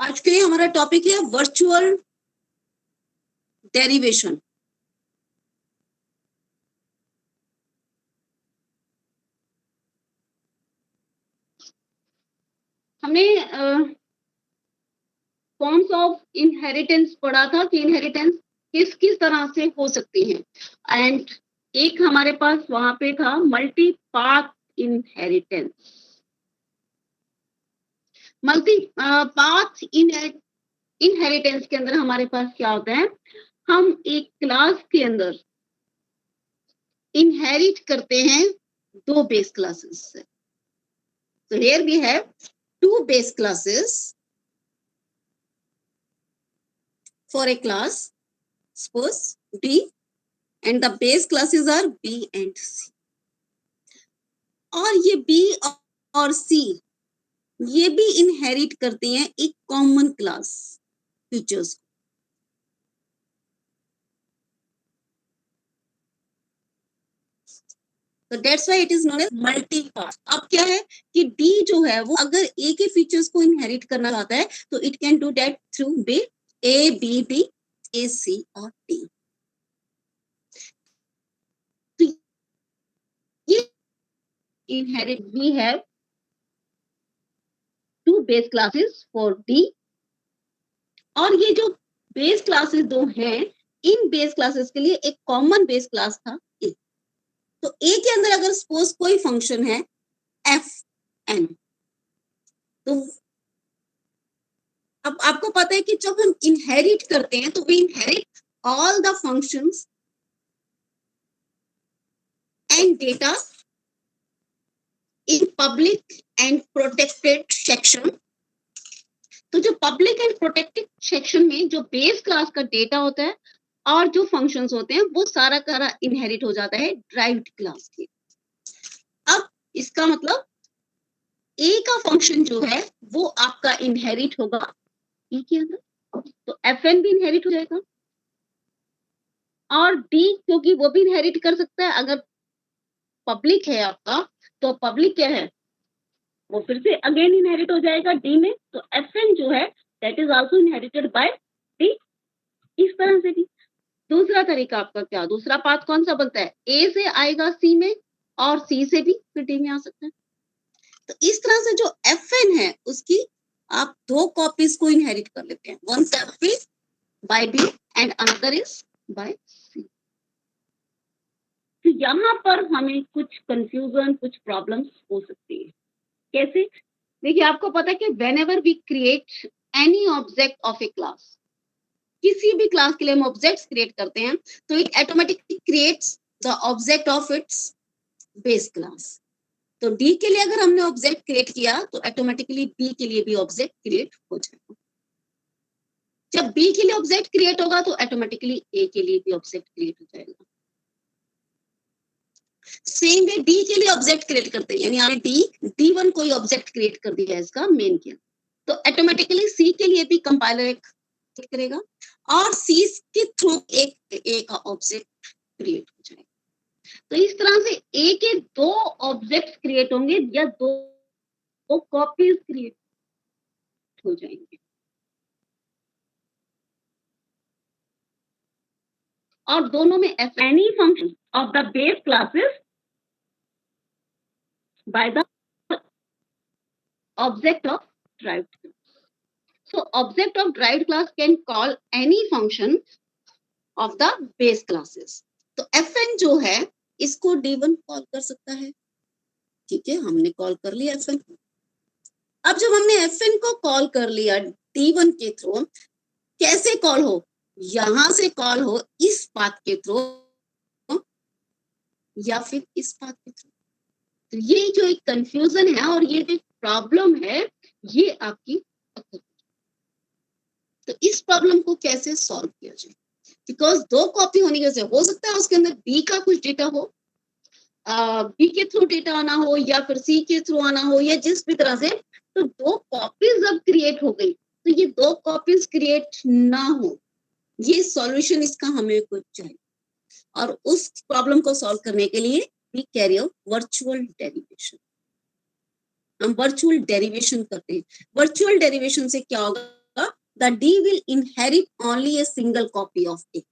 आज के लिए हमारा टॉपिक है वर्चुअल डेरिवेशन। हमने फॉर्म्स ऑफ इनहेरिटेंस पढ़ा था कि इनहेरिटेंस किस किस तरह से हो सकती है, एंड एक हमारे पास वहां पे था multi path inheritance. Multi path inheritance के अंदर हमारे पास क्या होता है, हम एक क्लास के अंदर इनहेरिट करते हैं दो बेस क्लासेस से। So here we have two base classes for a class, suppose D, and the base classes are B and C. और ये B और C ये भी इनहेरिट करते हैं एक कॉमन क्लास फीचर्स। तो that's why it is known as multi path. अब क्या है कि D जो है वो अगर A के फीचर्स को इनहेरिट करना चाहता है तो it can do that through B, A, B, D, A, C और D। तो ये inherit we have two base classes for D, और ये जो बेस क्लासेस दो हैं, इन बेस क्लासेस के लिए एक कॉमन बेस क्लास था A। तो A के अंदर अगर सपोज कोई फंक्शन है एफ एन, तो अब आपको पता है कि जब हम इनहेरिट करते हैं तो we inherit all the functions and data in public and protected section. तो जो पब्लिक एंड प्रोटेक्टेड सेक्शन में जो बेस क्लास का डेटा होता है और जो फंक्शंस होते हैं वो सारा का सारा इनहेरिट हो जाता है ड्राइव्ड क्लास के। अब इसका मतलब ए का फंक्शन जो है वो आपका इनहेरिट होगा ई के अंदर, तो एफ एन भी इनहेरिट हो जाएगा, और डी क्योंकि वो भी इनहेरिट कर सकता है। अगर पब्लिक है आपका तो पब्लिक क्या है वो फिर से अगेन इनहेरिट हो जाएगा डी में, तो एफ एन जो है that is also inherited by D. इस तरह से भी दूसरा तरीका आपका क्या, दूसरा पाथ कौन सा बनता है, ए से आएगा सी में और सी से भी फिर डी में आ सकता है। तो इस तरह से जो एफ एन है उसकी आप दो कॉपीज को इनहेरिट कर लेते हैं, one copy by B and another is by C. तो यहाँ पर हमें कुछ कंफ्यूजन, कुछ प्रॉब्लम्स हो सकती है। कैसे, देखिए आपको पता है कि whenever we create any object of a class, किसी भी क्लास के लिए हम ऑब्जेक्ट्स क्रिएट करते हैं तो it automatically creates the object of its base class. तो डी के लिए अगर हमने ऑब्जेक्ट क्रिएट किया तो ऑटोमेटिकली बी के लिए भी ऑब्जेक्ट क्रिएट हो जाएगा। जब बी के लिए ऑब्जेक्ट क्रिएट होगा तो ऑटोमेटिकली ए के लिए भी ऑब्जेक्ट क्रिएट हो जाएगा। सेम वे डी के लिए ऑब्जेक्ट क्रिएट करते हैं, यानी आपने डी1 कोई ऑब्जेक्ट क्रिएट कर दिया है इसका मेन के, तो ऑटोमेटिकली सी के लिए भी कंपाइलर एक करेगा और सी के थ्रू एक ए का ऑब्जेक्ट क्रिएट हो जाएगा। तो इस तरह से ए के दो ऑब्जेक्ट्स क्रिएट होंगे या दो कॉपीज क्रिएट हो जाएंगे, और दोनों में any function of the base classes by the object of derived class. So object of derived class can call any function of the base classes. तो fn जो है इसको d1 कॉल कर सकता है, ठीक है, हमने कॉल कर लिया fn। अब जब हमने fn को कॉल कर लिया d1 के थ्रू, कैसे कॉल हो, यहां से कॉल हो इस पाथ के थ्रू या फिर इस पाथ के थ्रू। तो ये जो एक कंफ्यूजन है और ये जो प्रॉब्लम है ये आपकी, तो इस प्रॉब्लम को कैसे सॉल्व किया जाए, बिकॉज दो कॉपी होने की वजह से हो सकता है उसके अंदर बी का कुछ डेटा हो, बी के थ्रू डेटा आना हो या फिर सी के थ्रू आना हो या जिस भी तरह से, तो दो कॉपीज अब क्रिएट हो गई, तो ये दो कॉपीज क्रिएट ना हो, ये सॉल्यूशन इसका हमें कुछ चाहिए, और उस प्रॉब्लम को सॉल्व करने के लिए we carry out virtual derivation. हम वर्चुअल डेरिवेशन करते हैं। वर्चुअल डेरिवेशन से क्या होगा, the D will inherit only a single copy of A.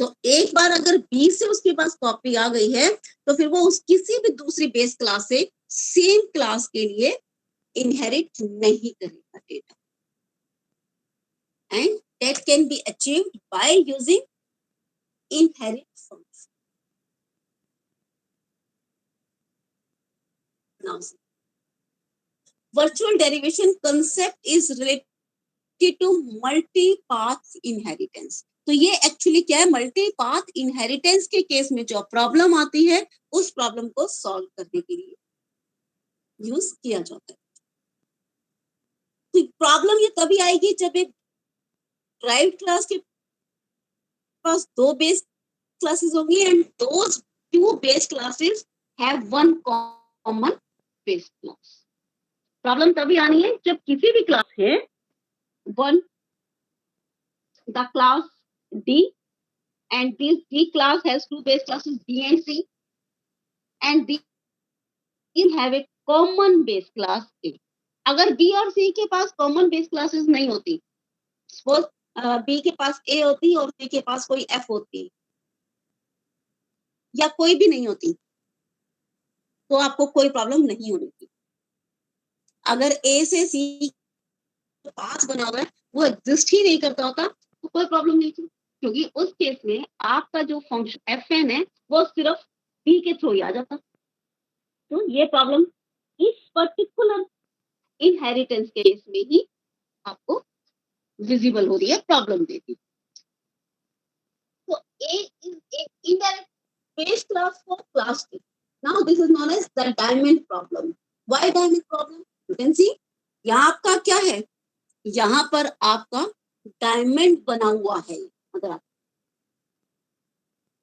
तो एक बार अगर बी से उसके पास कॉपी आ गई है तो फिर वो उस किसी भी दूसरी बेस क्लास से सेम क्लास के लिए इनहेरिट नहीं करेगा data, and that can be achieved by using inherit function. Now virtual derivation concept is related to multi-path inheritance। तो ये एक्चुअली क्या है, मल्टी पाथ इनहेरिटेंस के केस में जो प्रॉब्लम आती है उस प्रॉब्लम को सॉल्व करने के लिए यूज किया जाता है। तो प्रॉब्लम ये तभी आएगी जब एक ड्राइव्ड क्लास के पास दो बेस क्लासेस होंगी and those two base classes have one common base class. Problem तभी आनी है जब किसी भी क्लास है one the class D, and this D class has two base classes B and C, and these have a common base class A। अगर B और C के पास common base classes नहीं होती, suppose B के पास A होती और C के पास कोई F होती या कोई भी नहीं होती, तो आपको कोई प्रॉब्लम नहीं होनी थी। अगर A से C पास बना हुआ है वो एग्जिस्ट ही नहीं करता होता तो कोई प्रॉब्लम नहीं थी, क्योंकि उस केस में आपका जो फंक्शन Fn है वो सिर्फ B के थ्रू ही आ जाता। तो ये प्रॉब्लम इस पर्टिकुलर इनहेरिटेंस के केस में ही आपको विजिबल हो रही है, प्रॉब्लम देती। तो A is a indirect base class for class D. Now this is known as the diamond problem. Why diamond problem? You can see यहाँ आपका क्या है, यहाँ पर आपका डायमंड बना हुआ है। अगर आप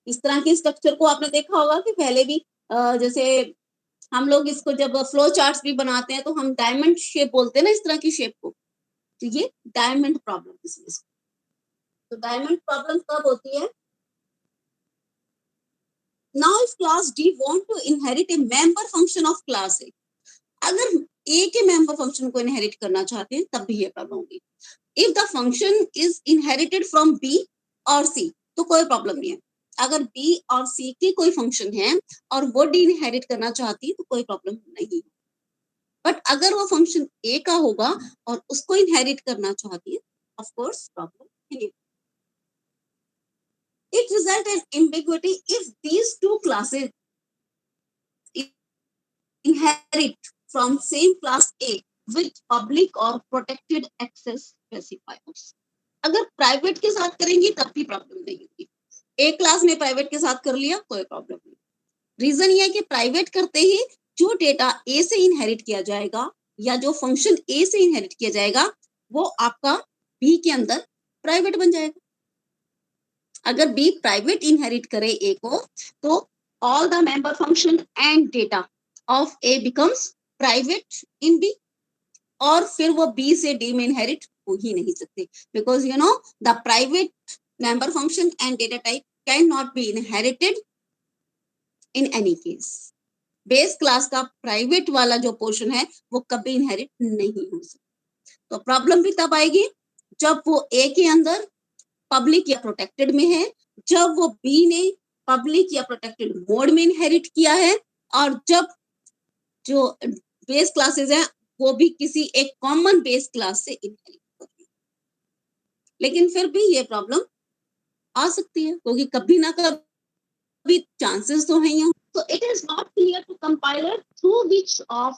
इस तरह के स्ट्रक्चर को आपने देखा होगा कि पहले भी जैसे हम लोग इसको जब फ्लो चार्ट्स भी बनाते हैं तो हम डायमंड शेप बोलते हैं ना, इस तरह की शेप को। तो ये डायमंड प्रॉब्लम इसमें। तो डायमंड प्रॉब्लम कब होती है, now if class D want to inherit a member function of class A. अगर ए के मेंबर फंक्शन को इनहेरिट करना चाहते हैं तब भी ये प्रॉब्लम होगी। If the function is inherited from B और सी तो कोई प्रॉब्लम नहीं है। अगर बी और सी की कोई फंक्शन है और वो डी इनहेरिट करना चाहती है तो कोई प्रॉब्लम नहीं। बट अगर वो फंक्शन ए का होगा और उसको इनहेरिट करना चाहती है, ऑफ कोर्स प्रॉब्लम है। It result in ambiguity if these two classes inherit from same class A with public or protected access specifiers। अगर प्राइवेट के साथ करेंगी तब भी प्रॉब्लम नहीं होगी। ए क्लास ने प्राइवेट के साथ कर लिया, कोई प्रॉब्लम नहीं। रीजन ये है कि प्राइवेट करते ही जो डेटा ए से इनहेरिट किया जाएगा या जो फंक्शन ए से इनहेरिट किया जाएगा वो आपका बी के अंदर प्राइवेट बन जाएगा। अगर बी प्राइवेट इनहेरिट करे ए को तो all the member function and data of A becomes private in B, और फिर वो बी से डी में इनहेरिट हो ही नहीं सकते, because you know the private member function and data type can not be inherited in any case. Base class का private वाला जो पोर्शन है वो कभी इनहेरिट नहीं हो सकता। तो प्रॉब्लम भी तब आएगी जब वो ए के अंदर पब्लिक या प्रोटेक्टेड में है, जब वो बी ने पब्लिक या प्रोटेक्टेड मोड में इनहेरिट किया है, और जब जो बेस क्लासेस हैं वो भी किसी एक कॉमन बेस क्लास से इनहेरिट कर रही है। लेकिन फिर भी ये प्रॉब्लम आ सकती है क्योंकि कभी ना कभी चांसेस तो हैं। So it is not clear to compiler through which of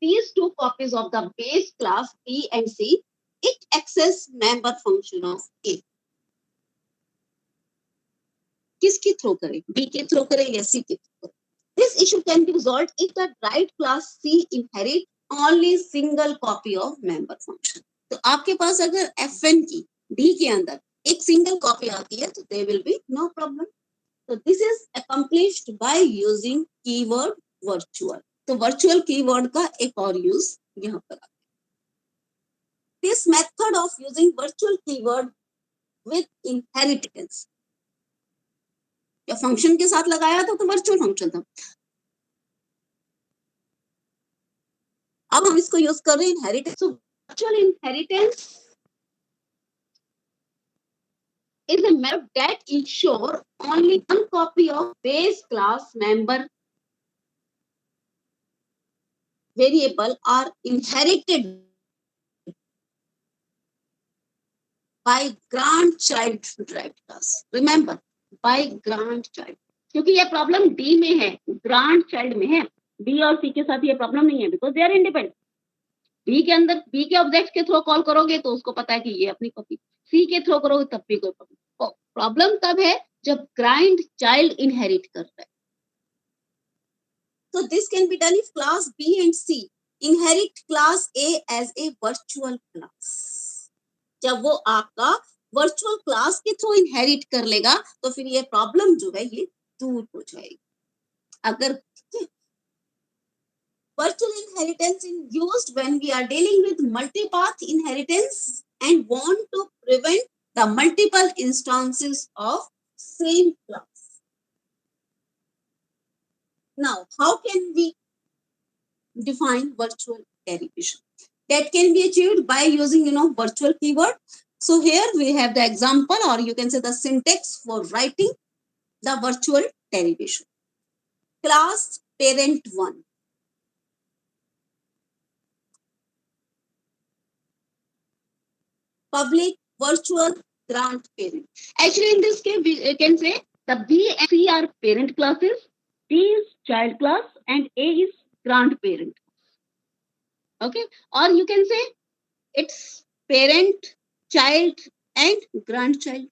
these two copies of the base class B and C it access member function of A। किसके थ्रू करें, B के थ्रू करें या C के through करें? This issue can be resolved if the right class C inherit only single copy of member function। तो आपके पास अगर Fn की D के अंदर एक सिंगल कॉपी आती है तो there will be no problem। So this is accomplished by using keyword virtual। तो virtual keyword का एक और यूज यहाँ पर आता है। This method of using virtual keyword with inheritance, या फंक्शन के साथ लगाया था तो वर्चुअल फंक्शन था, अब हम इसको यूज कर रहे हैं inheritance. Virtual inheritance is a method that ensure only one copy of base class member variable are inherited by grandchild derived class. Remember, by grandchild. क्योंकि ये प्रॉब्लम डी में है, ग्रांड चाइल्ड में है, बी और सी के साथ ये प्रॉब्लम नहीं है, because they are independent. B के अंदर बी के ऑब्जेक्ट के थ्रू कॉल करोगे तो उसको पता है कि ये अपनी कॉपी, सी के थ्रू करोगे तब भी कोई प्रॉब्लम। प्रॉब्लम तब है जब ग्रांड चाइल्ड इनहेरिट कर रहा है। So this can be done if class B and C inherit class A as a virtual class. जब वो आपका वर्चुअल क्लास के थ्रू इनहेरिट कर लेगा तो फिर ये प्रॉब्लम जो है ये दूर हो जाएगी। अगर virtual inheritance is used when we are dealing with multipath inheritance and want to prevent the multiple instances of same class. Now, how can we define virtual derivation? That can be achieved by using, virtual keyword. So here we have the example, or you can say the syntax for writing the virtual derivation. Class parent 1. Public virtual grandparent. Actually, in this case, we can say the B and C are parent classes, D is child class, and A is grandparent. Okay, or you can say it's parent, child, and grandchild.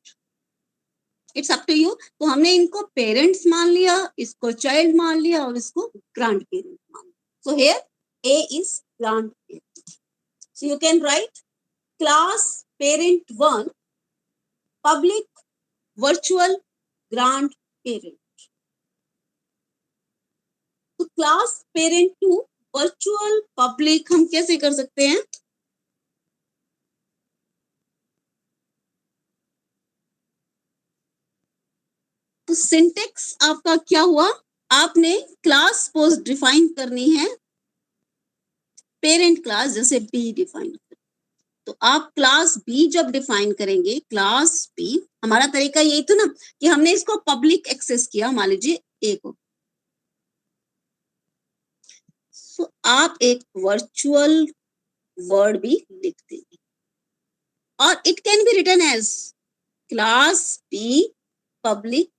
It's up to you. तो हमने इनको parents मान लिया, इसको child मान लिया और इसको ग्रांड पेरेंट मान लिया. So here A is grand parent. So you can write class parent 1 public virtual grand parent. तो क्लास पेरेंट 2 वर्चुअल पब्लिक हम कैसे कर सकते हैं? तो सिंटेक्स आपका क्या हुआ? आपने क्लास पोस्ट डिफाइन करनी है पेरेंट क्लास जैसे बी डिफाइन कर, तो आप क्लास बी जब डिफाइन करेंगे, क्लास बी, हमारा तरीका यही था ना कि हमने इसको पब्लिक एक्सेस किया, मान लीजिए ए को, तो आप एक वर्चुअल वर्ड भी लिख देंगे और it can be written as class B public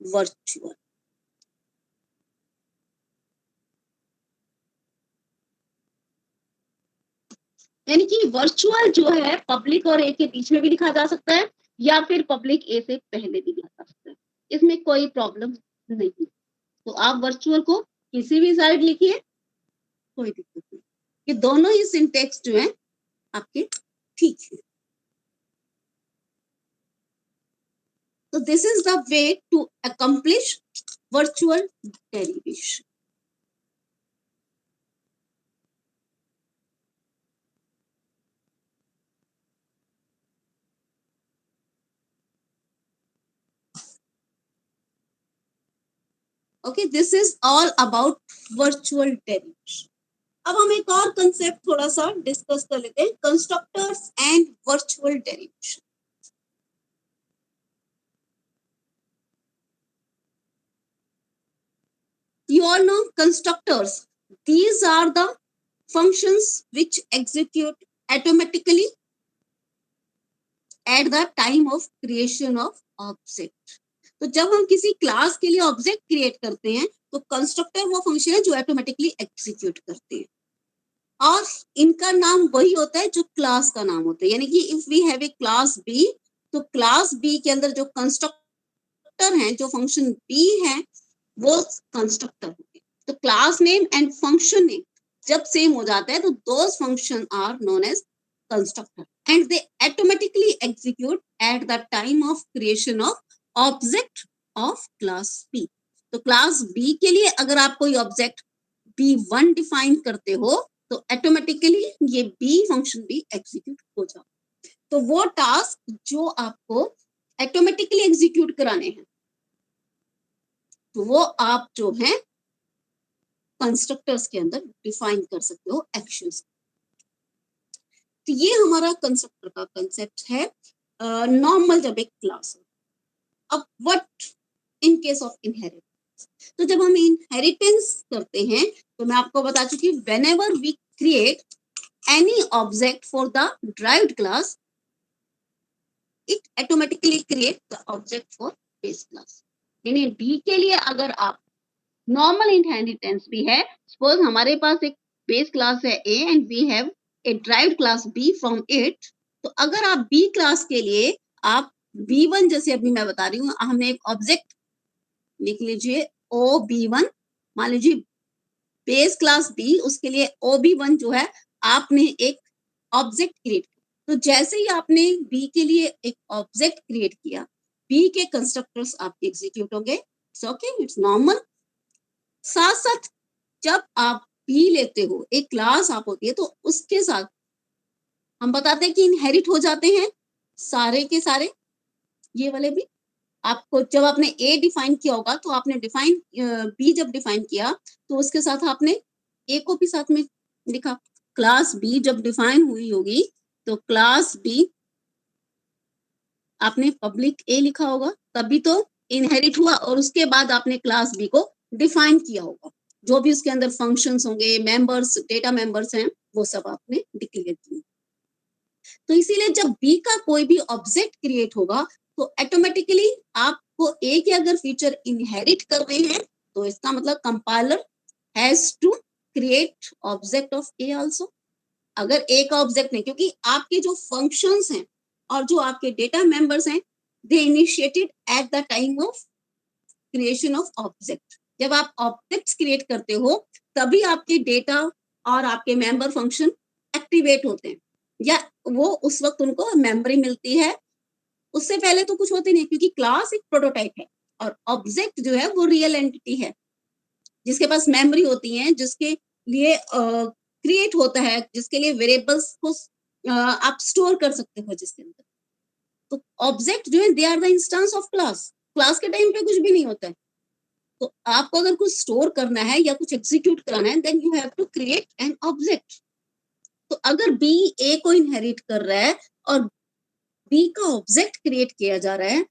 virtual. यानी कि वर्चुअल जो है पब्लिक और ए के बीच में भी लिखा जा सकता है या फिर पब्लिक ए से पहले भी लिखा जा सकता है, इसमें कोई प्रॉब्लम नहीं. तो आप वर्चुअल को किसी भी साइड लिखिए, कोई दिक्कत नहीं. ये दोनों ही सिंटेक्स जो है आपके ठीक है. तो this is the way to accomplish virtual derivation. Okay, this is all about virtual derivation. अब हम एक और कंसेप्ट थोड़ा सा डिस्कस कर लेते हैं, constructors and virtual derivation. You all know constructors. These are the functions which execute automatically at the time of creation of object. तो जब हम किसी क्लास के लिए ऑब्जेक्ट क्रिएट करते हैं तो कंस्ट्रक्टर वो फंक्शन है जो ऑटोमेटिकली एग्जीक्यूट करते हैं और इनका नाम वही होता है जो क्लास का नाम होता है. यानी कि if we have a class B, तो क्लास बी के अंदर जो कंस्ट्रक्टर हैं, जो फंक्शन बी है, वो कंस्ट्रक्टर होते हैं. तो class name and function name जब सेम हो जाता है तो those function are known as constructor and they automatically execute at the time of creation of object of class B. तो class B के लिए अगर आप कोई ऑब्जेक्ट B1 डिफाइन करते हो तो ऑटोमेटिकली ये B फंक्शन भी एग्जीक्यूट हो जाए. तो वो टास्क जो आपको ऑटोमेटिकली एग्जीक्यूट कराने हैं तो वो आप जो है कंस्ट्रक्टर्स के अंदर डिफाइन कर सकते हो एक्शंस। तो ये हमारा कंस्ट्रक्टर का कंसेप्ट है नॉर्मल जब एक क्लास हो। अब what in case of inheritance, तो जब हम इनहेरिटेंस करते हैं तो मैं आपको बता चुकी हूँ whenever we create any object for the derived class it automatically create the object for base class. यानी डी के लिए अगर आप नॉर्मल इनहेरिटेंस भी है, सपोज हमारे पास एक बेस क्लास है A and we have a derived class B from it, तो अगर आप बी क्लास के लिए आप B1 जैसे अभी मैं बता रही हूँ, हमने एक ऑब्जेक्ट लिख लीजिए OB1, मान लीजिए बेस क्लास बी, उसके लिए OB1 जो है आपने एक ऑब्जेक्ट क्रिएट किया। तो जैसे ही आपने बी के लिए एक ऑब्जेक्ट क्रिएट किया, बी के कंस्ट्रक्टर्स आपके एग्जीक्यूट होंगे, इट्स ओके, इट्स नॉर्मल। साथ साथ जब आप बी लेते हो, एक क्लास आप होती है, तो उसके साथ हम बताते हैं कि इनहेरिट हो जाते हैं सारे के सारे ये वाले भी। आपको जब आपने ए डिफाइन किया होगा तो आपने डिफाइन बी जब डिफाइन किया तो उसके साथ आपने ए को भी साथ में लिखा। क्लास बी जब डिफाइन हुई होगी तो क्लास बी आपने पब्लिक ए लिखा होगा, तभी तो इनहेरिट हुआ, और उसके बाद आपने क्लास बी को डिफाइन किया होगा, जो भी उसके अंदर फंक्शंस होंगे, मेंबर्स, डेटा मेंबर्स हैं, वो सब आपने डिक्लेयर किए। तो इसीलिए जब बी का कोई भी ऑब्जेक्ट क्रिएट होगा तो ऑटोमेटिकली आपको ए के अगर फीचर इनहेरिट कर रहे हैं तो इसका मतलब compiler has to create object of A also. अगर ए का ऑब्जेक्ट नहीं, क्योंकि आपके जो फंक्शंस हैं और जो आपके डेटा मेंबर्स हैं they initiated at the time of creation of object. जब आप ऑब्जेक्ट्स क्रिएट करते हो तभी आपके डेटा और आपके मेंबर फंक्शन एक्टिवेट होते हैं, या वो उस वक्त उनको मेमोरी मिलती है। उससे पहले तो कुछ होती नहीं, क्योंकि क्लास एक प्रोटोटाइप है और ऑब्जेक्ट जो है वो रियल एंटिटी है जिसके पास मेमोरी होती है, जिसके लिए क्रिएट होता है, जिसके लिए वेरिएबल्स को आप स्टोर कर सकते हो जिसके अंदर। तो ऑब्जेक्ट जो है they are the instance of class. Class के टाइम पे कुछ भी नहीं होता है। तो आपको अगर कुछ स्टोर करना है या कुछ एग्जीक्यूट करना है then you have to create an object. तो अगर बी ए को इनहेरिट कर रहा है और बी का ऑब्जेक्ट क्रिएट किया जा रहा है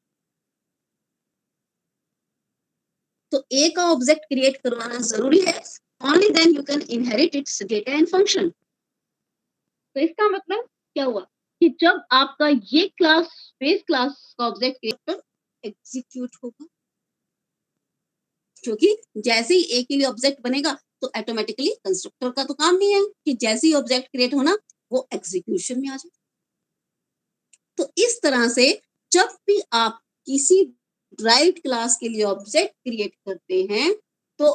तो ए का ऑब्जेक्ट क्रिएट करवाना जरूरी है, only then you can inherit its data and function. तो इसका मतलब क्या हुआ कि जब आपका ये क्लास बेस क्लास का ऑब्जेक्ट क्रिएट एग्जीक्यूट होगा, क्योंकि जैसे ही ए के लिए ऑब्जेक्ट बनेगा तो ऑटोमेटिकली कंस्ट्रक्टर का तो काम नहीं है कि जैसे ही ऑब्जेक्ट क्रिएट होना वो एग्जीक्यूशन में आ जाए। तो इस तरह से जब भी आप किसी ड्राइव्ड क्लास के लिए ऑब्जेक्ट क्रिएट करते हैं तो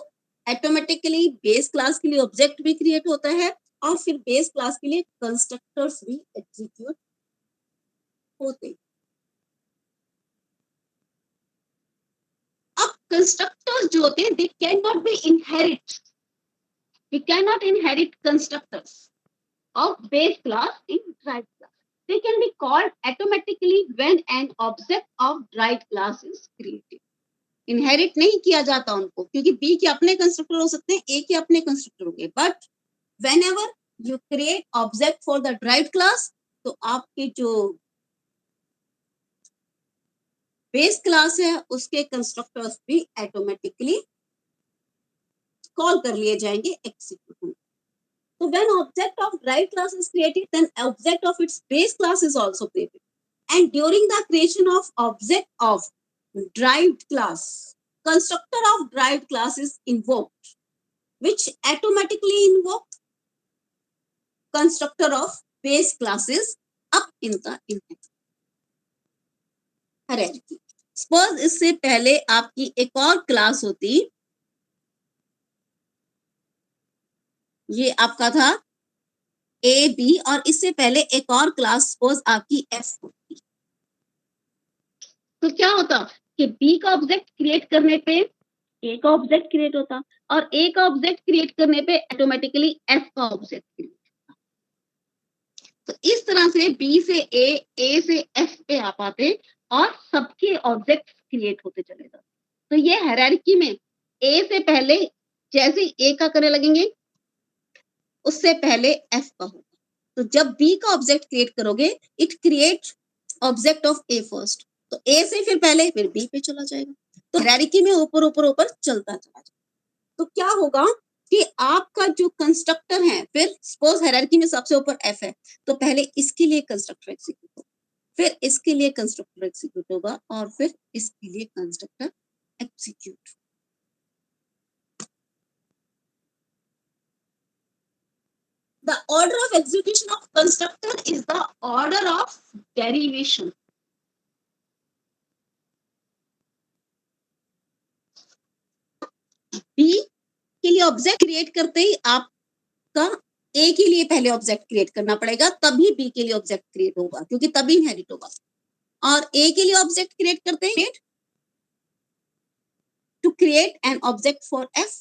ऑटोमेटिकली बेस क्लास के लिए ऑब्जेक्ट भी क्रिएट होता है और फिर बेस क्लास के लिए कंस्ट्रक्टर्स भी एग्जीक्यूट होते हैं। अब कंस्ट्रक्टर्स जो होते हैं they can not be inherit, we cannot inherit constructors of base class in derived class. They can be called automatically when an object of derived class is created. Inherit नहीं किया जाता उनको, क्योंकि बी के अपने कंस्ट्रक्टर हो सकते हैं, ए के अपने कंस्ट्रक्टर होंगे, but whenever you create object for the derived class तो आपके जो बेस क्लास है उसके कंस्ट्रक्टर्स भी ऑटोमेटिकली कॉल कर लिए जाएंगे, एग्जीक्यूट होंगे। So when object of derived class is created, then object of its base class is also created. And during the creation of object of derived class, constructor of derived class is invoked, which automatically invoke constructor of base classes up in the hierarchy. Suppose इससे पहले आपकी एक और class होती, ये आपका था A B, और इससे पहले एक और क्लास सपोज आपकी एफ होती। तो क्या होता कि बी का ऑब्जेक्ट क्रिएट करने पे ए का ऑब्जेक्ट क्रिएट होता और ए का ऑब्जेक्ट क्रिएट करने पे ऑटोमेटिकली एफ का ऑब्जेक्ट क्रिएट होता। तो इस तरह से बी से ए से एफ पे आ पाते और सबके ऑब्जेक्ट क्रिएट होते चले जाते। तो ये हायरार्की में ए से पहले जैसे ही ए का करने लगेंगे उससे पहले एफ का होगा। तो जब बी का ऑब्जेक्ट क्रिएट करोगे it create object of A first, तो ए से फिर पहले फिर बी पे चला जाएगा, तो हायरार्की में ऊपर ऊपर ऊपर चलता चला जाएगा। तो क्या होगा कि आपका जो कंस्ट्रक्टर है, फिर सपोज हायरार्की में सबसे ऊपर एफ है, तो पहले इसके लिए कंस्ट्रक्टर एग्जीक्यूट होगा, फिर इसके लिए कंस्ट्रक्टर एग्जीक्यूट होगा और फिर इसके लिए constructor execute. The order of execution of constructor is the order of derivation. B के लिए ऑब्जेक्ट क्रिएट करते ही आपका ए के लिए पहले ऑब्जेक्ट क्रिएट करना पड़ेगा, तभी बी के लिए ऑब्जेक्ट क्रिएट होगा, क्योंकि तभी इनहेरिट होगा। और ए के लिए ऑब्जेक्ट क्रिएट करते हैं to create an object for F.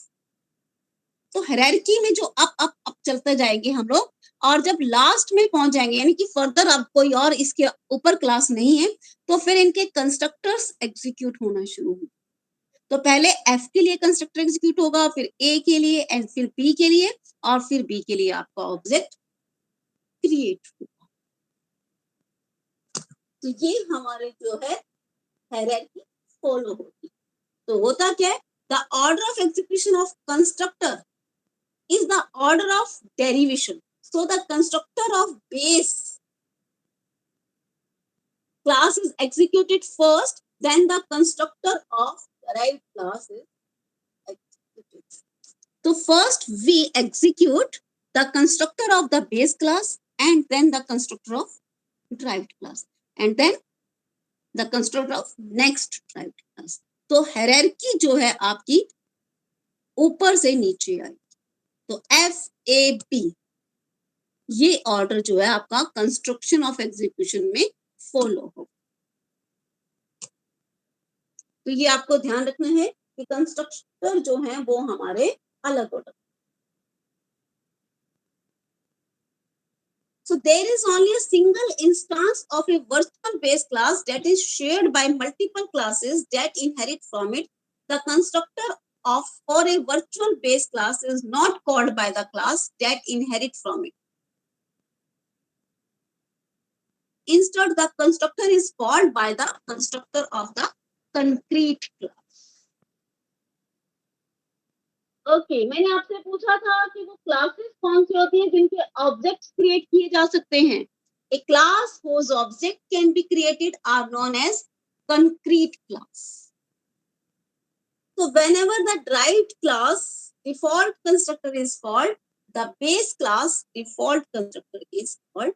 तो हायरार्की में जो अप चलते जाएंगे हम लोग, और जब लास्ट में पहुंच जाएंगे यानी कि फर्दर अब कोई और इसके ऊपर क्लास नहीं है, तो फिर इनके कंस्ट्रक्टर्स एग्जीक्यूट होना शुरू होंगे। तो पहले एफ के लिए कंस्ट्रक्टर एग्जीक्यूट होगा, फिर ए के लिए एंड फिर बी के लिए, और फिर बी के लिए आपका ऑब्जेक्ट क्रिएट होगा। तो ये हमारे जो है हायरार्की फॉलो होगी। तो होता क्या है, the order of execution of constructor is the order of derivation. So the constructor of base class is executed first, then the constructor of derived class is executed. So first we execute the constructor of the base class and then the constructor of derived class and then the constructor of next derived class. तो hierarchy जो है आपकी ऊपर से नीचे आई। तो FAB ये order जो है आपका कंस्ट्रक्शन ऑफ एग्जीक्यूशन में फॉलो हो। तो ये आपको ध्यान रखना है कि कंस्ट्रक्टर जो है वो हमारे अलग order. So there is only a single instance of a virtual base class that is shared by multiple classes that inherit from it. The constructor of for a virtual base class is not called by the class that inherit from it. Instead, the constructor is called by the constructor of the concrete class. Okay मैंने आपसे पूछा था कि वो classes कौन सी होती हैं जिनके ऑब्जेक्ट्स क्रिएट किए जा सकते हैं। ए class whose object can be created are known as concrete class. So whenever the derived class default constructor is called, the base class default constructor is called